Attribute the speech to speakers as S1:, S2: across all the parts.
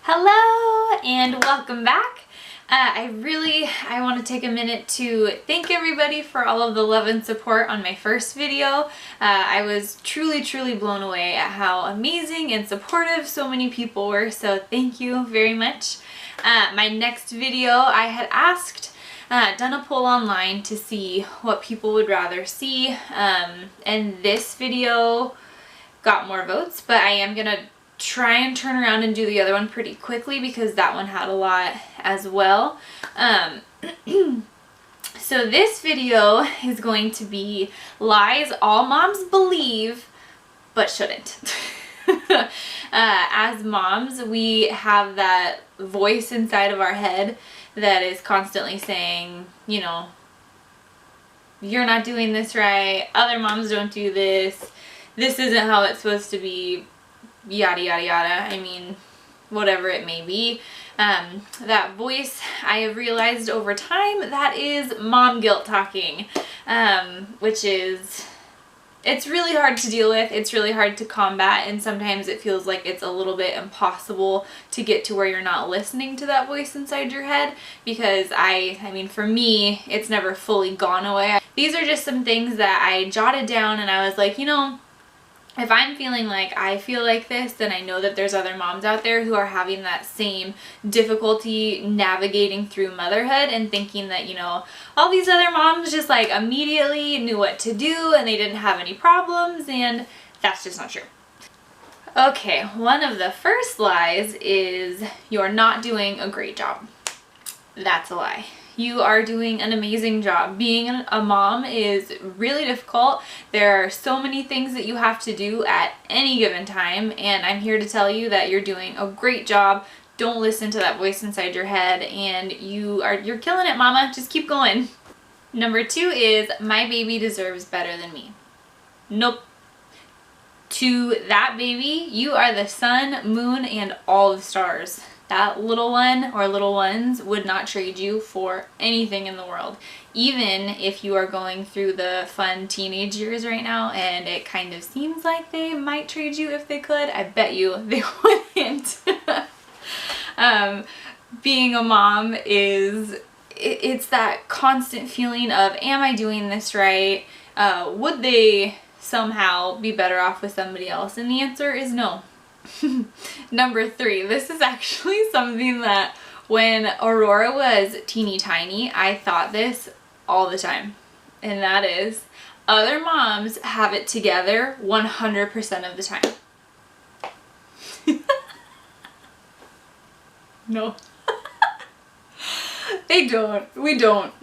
S1: Hello and welcome back. I want to take a minute to thank everybody for all of the love and support on my first video. I was truly blown away at how amazing and supportive so many people were, so thank you very much. My next video, I had done a poll online to see what people would rather see, and this video got more votes, but I am gonna try and turn around and do the other one pretty quickly because that one had a lot as well. So this video is going to be lies all moms believe but shouldn't. As moms, we have that voice inside of our head that is constantly saying, you know, you're not doing this right, other moms don't do this, this isn't how it's supposed to be, yada yada yada. I mean, whatever it may be. That voice, I have realized over time, that is mom guilt talking, which is, it's really hard to deal with, it's really hard to combat, and sometimes it feels like it's a little bit impossible to get to where you're not listening to that voice inside your head, because I mean, for me, it's never fully gone away. These are just some things that I jotted down and I was like, you know, if I'm feeling like I feel like this, then I know that there's other moms out there who are having that same difficulty navigating through motherhood and thinking that, you know, all these other moms just like immediately knew what to do and they didn't have any problems, and that's just not true. Okay, one of the first lies is you're not doing a great job. That's a lie. You are doing an amazing job. Being a mom is really difficult. There are so many things that you have to do at any given time, and I'm here to tell you that you're doing a great job. Don't listen to that voice inside your head, and you're killing it, mama. Just keep going. Number 2 is my baby deserves better than me. Nope. To that baby, you are the sun, moon, and all the stars. That little one or little ones would not trade you for anything in the world. Even if you are going through the fun teenage years right now and it kind of seems like they might trade you if they could, I bet you they wouldn't. Being a mom it's that constant feeling of, am I doing this right? Would they somehow be better off with somebody else? And the answer is no. Number 3, this is actually something that when Aurora was teeny tiny, I thought this all the time, and that is, other moms have it together 100% of the time. No. They don't. We don't.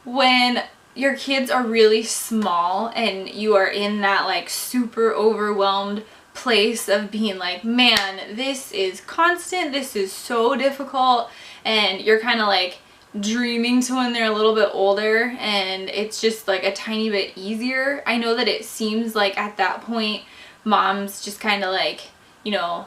S1: When your kids are really small and you are in that like super overwhelmed place of being like, man, this is constant, this is so difficult, and you're kind of like dreaming to when they're a little bit older and it's just like a tiny bit easier. I know that it seems like at that point moms just kind of like, you know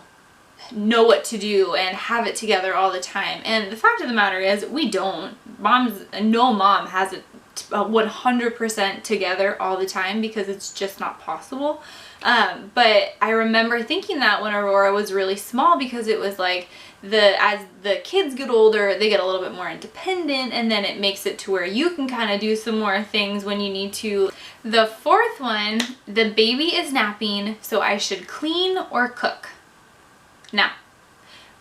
S1: what to do and have it together all the time, and the fact of the matter is we don't. No mom has it 100% together all the time because it's just not possible. But I remember thinking that when Aurora was really small, because it was like as the kids get older, they get a little bit more independent, and then it makes it to where you can kind of do some more things when you need to. The 4th one, the baby is napping, so I should clean or cook. Now,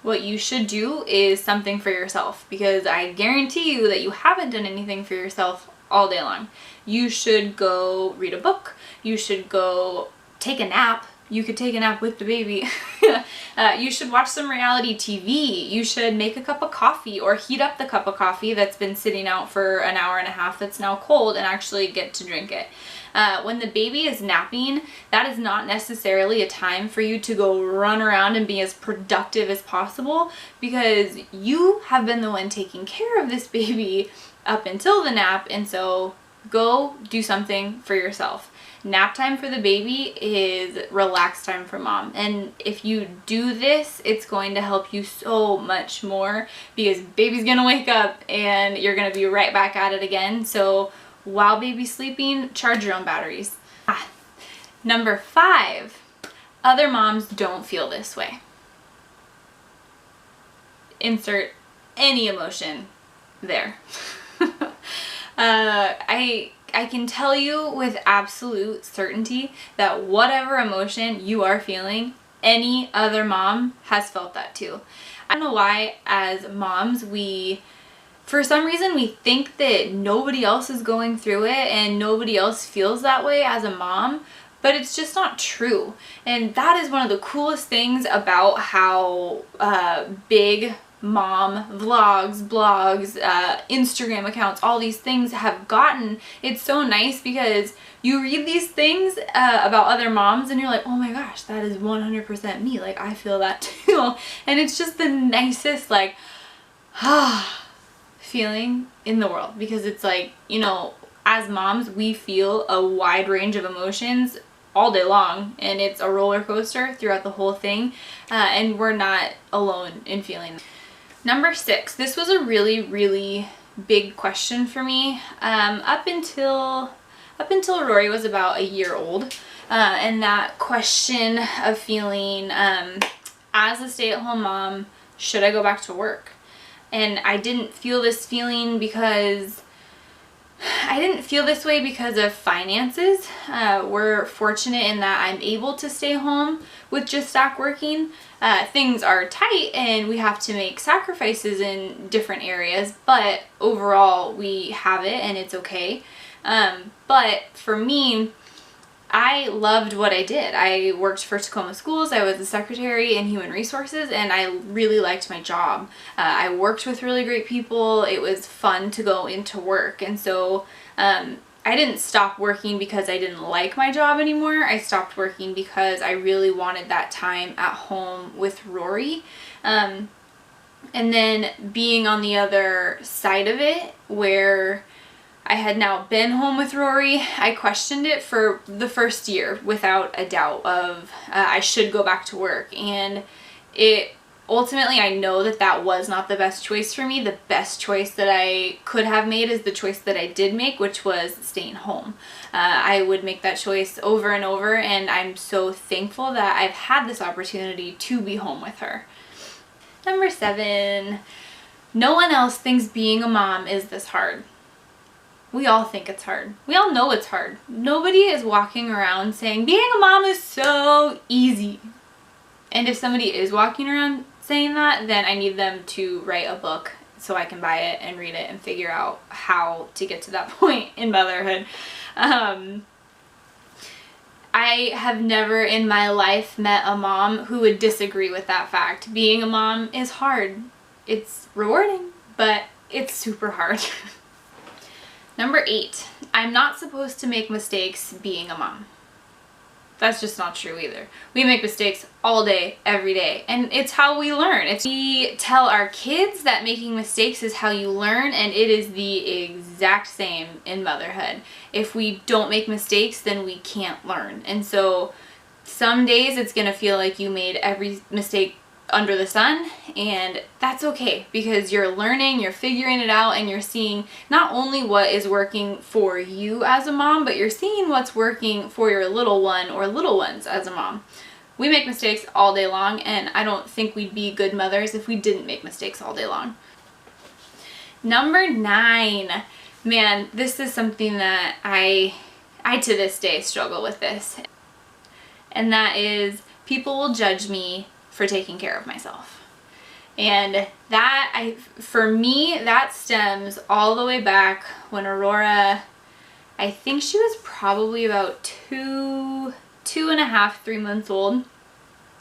S1: what you should do is something for yourself, because I guarantee you that you haven't done anything for yourself all day long. You should go read a book. You should go take a nap. You could take a nap with the baby. You should watch some reality TV. You should make a cup of coffee or heat up the cup of coffee that's been sitting out for an hour and a half that's now cold and actually get to drink it. When the baby is napping, that is not necessarily a time for you to go run around and be as productive as possible, because you have been the one taking care of this baby up until the nap, and so go do something for yourself. Nap time for the baby is relax time for mom, and if you do this, it's going to help you so much more, because baby's gonna wake up and you're gonna be right back at it again. So while baby's sleeping, charge your own batteries. Number 5, other moms don't feel this way. insert any emotion there. I can tell you with absolute certainty that whatever emotion you are feeling, any other mom has felt that too. I don't know why as moms for some reason we think that nobody else is going through it and nobody else feels that way as a mom, but it's just not true. And that is one of the coolest things about how big mom vlogs, blogs, Instagram accounts, all these things have gotten. It's so nice because you read these things about other moms and you're like, oh my gosh, that is 100% me. Like, I feel that too. And it's just the nicest, like, feeling in the world, because it's like, you know, as moms, we feel a wide range of emotions all day long, and it's a roller coaster throughout the whole thing, and we're not alone in feeling that. Number 6, this was a really, really big question for me up until Rory was about a year old, and that question of feeling, as a stay-at-home mom, should I go back to work? And I didn't feel this feeling because I didn't feel this way because of finances. We're fortunate in that I'm able to stay home with just Zach working. Things are tight and we have to make sacrifices in different areas, but overall we have it and it's okay. But for me, I loved what I did. I worked for Tacoma Schools. I was a secretary in human resources, and I really liked my job. I worked with really great people. It was fun to go into work. And so I didn't stop working because I didn't like my job anymore. I stopped working because I really wanted that time at home with Rory. And then being on the other side of it, where I had now been home with Rory, I questioned it for the first year without a doubt of I should go back to work. And ultimately I know that was not the best choice for me. The best choice that I could have made is the choice that I did make, which was staying home. I would make that choice over and over, and I'm so thankful that I've had this opportunity to be home with her. Number 7, no one else thinks being a mom is this hard. We all think it's hard. We all know it's hard. Nobody is walking around saying being a mom is so easy. And if somebody is walking around saying that, then I need them to write a book so I can buy it and read it and figure out how to get to that point in motherhood. I have never in my life met a mom who would disagree with that fact. Being a mom is hard. It's rewarding, but it's super hard. Number 8, I'm not supposed to make mistakes being a mom. That's just not true either. We make mistakes all day, every day, and it's how we learn. If we tell our kids that making mistakes is how you learn, and it is the exact same in motherhood. If we don't make mistakes, then we can't learn. And so some days it's gonna feel like you made every mistake under the sun, and that's okay, because you're learning, you're figuring it out, and you're seeing not only what is working for you as a mom, but you're seeing what's working for your little one or little ones as a mom. We make mistakes all day long, and I don't think we'd be good mothers if we didn't make mistakes all day long. Number 9, man, this is something that I to this day struggle with this, and that is people will judge me for taking care of myself. And that, for me, that stems all the way back when Aurora, I think she was probably about 2.5, 3 months old.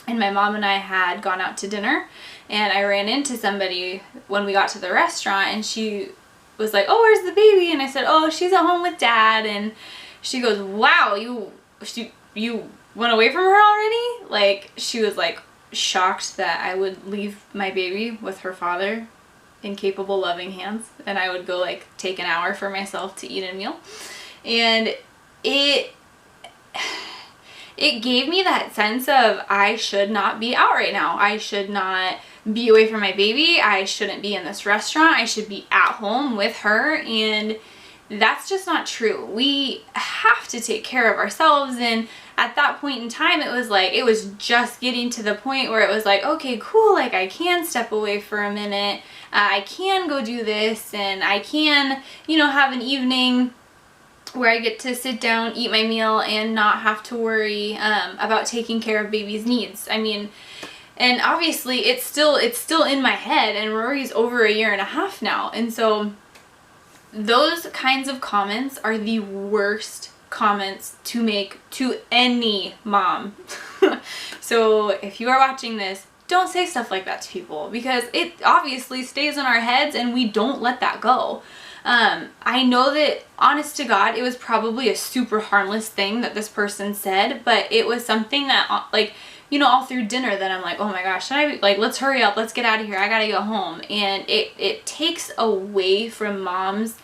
S1: And my mom and I had gone out to dinner, and I ran into somebody when we got to the restaurant, and she was like, oh, where's the baby? And I said, oh, she's at home with Dad. And she goes, wow, you went away from her already? Like, she was like, shocked that I would leave my baby with her father in capable, loving hands, and I would go like take an hour for myself to eat a meal. And it gave me that sense of I should not be out right now. I should not be away from my baby. I shouldn't be in this restaurant. I should be at home with her. And that's just not true. We have to take care of ourselves. And at that point in time, it was just getting to the point where it was like, okay, cool, like I can step away for a minute. I can go do this, and I can, have an evening where I get to sit down, eat my meal, and not have to worry about taking care of baby's needs. I mean, and obviously it's still in my head, and Rory's over 1.5 years now. And so those kinds of comments are the worst comments to make to any mom. So if you are watching this, don't say stuff like that to people, because it obviously stays in our heads and we don't let that go. I know that, honest to God, it was probably a super harmless thing that this person said, but it was something that, all through dinner that I'm like, oh my gosh, let's hurry up, let's get out of here, I gotta go home. And it takes away from moms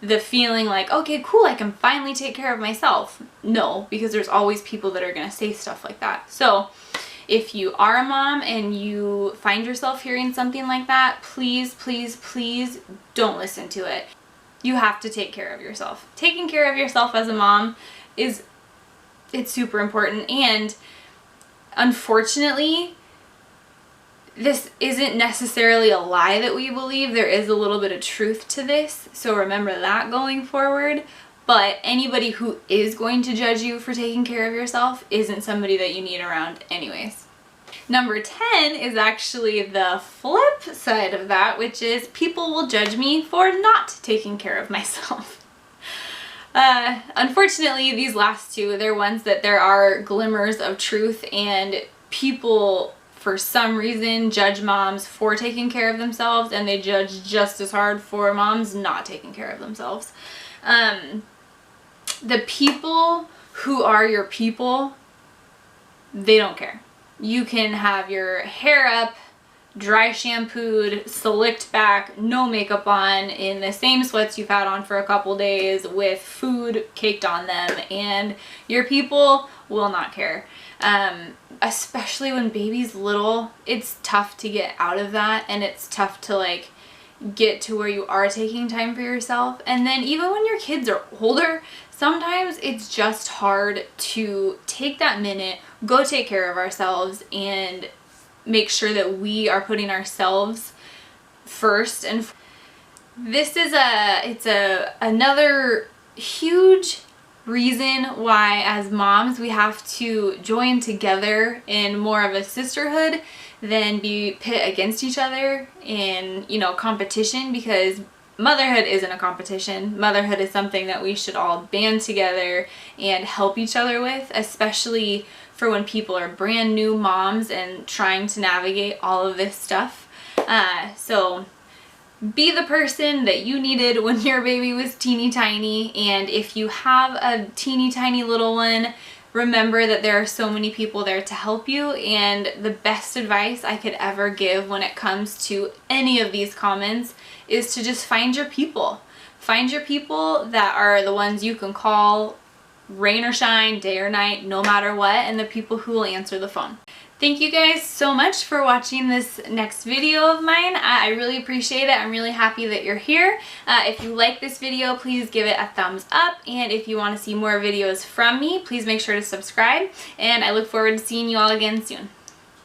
S1: the feeling like, okay, cool, I can finally take care of myself. No, because there's always people that are gonna say stuff like that. So if you are a mom and you find yourself hearing something like that, please, please, please don't listen to it. You have to take care of yourself. Taking care of yourself as a mom it's super important. And unfortunately, this isn't necessarily a lie that we believe. There is a little bit of truth to this, so remember that going forward. But anybody who is going to judge you for taking care of yourself isn't somebody that you need around anyways. Number 10 is actually the flip side of that, which is people will judge me for not taking care of myself. Unfortunately, these last two, they're ones that there are glimmers of truth, and people for some reason judge moms for taking care of themselves, and they judge just as hard for moms not taking care of themselves. The people who are your people, they don't care. You can have your hair up, dry shampooed, slicked back, no makeup on, in the same sweats you've had on for a couple days with food caked on them, and your people will not care. Especially when baby's little, it's tough to get out of that, and it's tough to get to where you are taking time for yourself. And then even when your kids are older, sometimes it's just hard to take that minute, go take care of ourselves, and make sure that we are putting ourselves first. And this is another huge reason why as moms we have to join together in more of a sisterhood than be pit against each other in competition, because motherhood isn't a competition. Motherhood is something that we should all band together and help each other with, especially for when people are brand new moms and trying to navigate all of this stuff. So be the person that you needed when your baby was teeny tiny, and if you have a teeny tiny little one, remember that there are so many people there to help you. And the best advice I could ever give when it comes to any of these comments is to just find your people. Find your people that are the ones you can call rain or shine, day or night, no matter what, and the people who will answer the phone. Thank you guys so much for watching this next video of mine. I really appreciate it. I'm really happy that you're here. If you like this video, please give it a thumbs up. And if you want to see more videos from me, please make sure to subscribe. And I look forward to seeing you all again soon.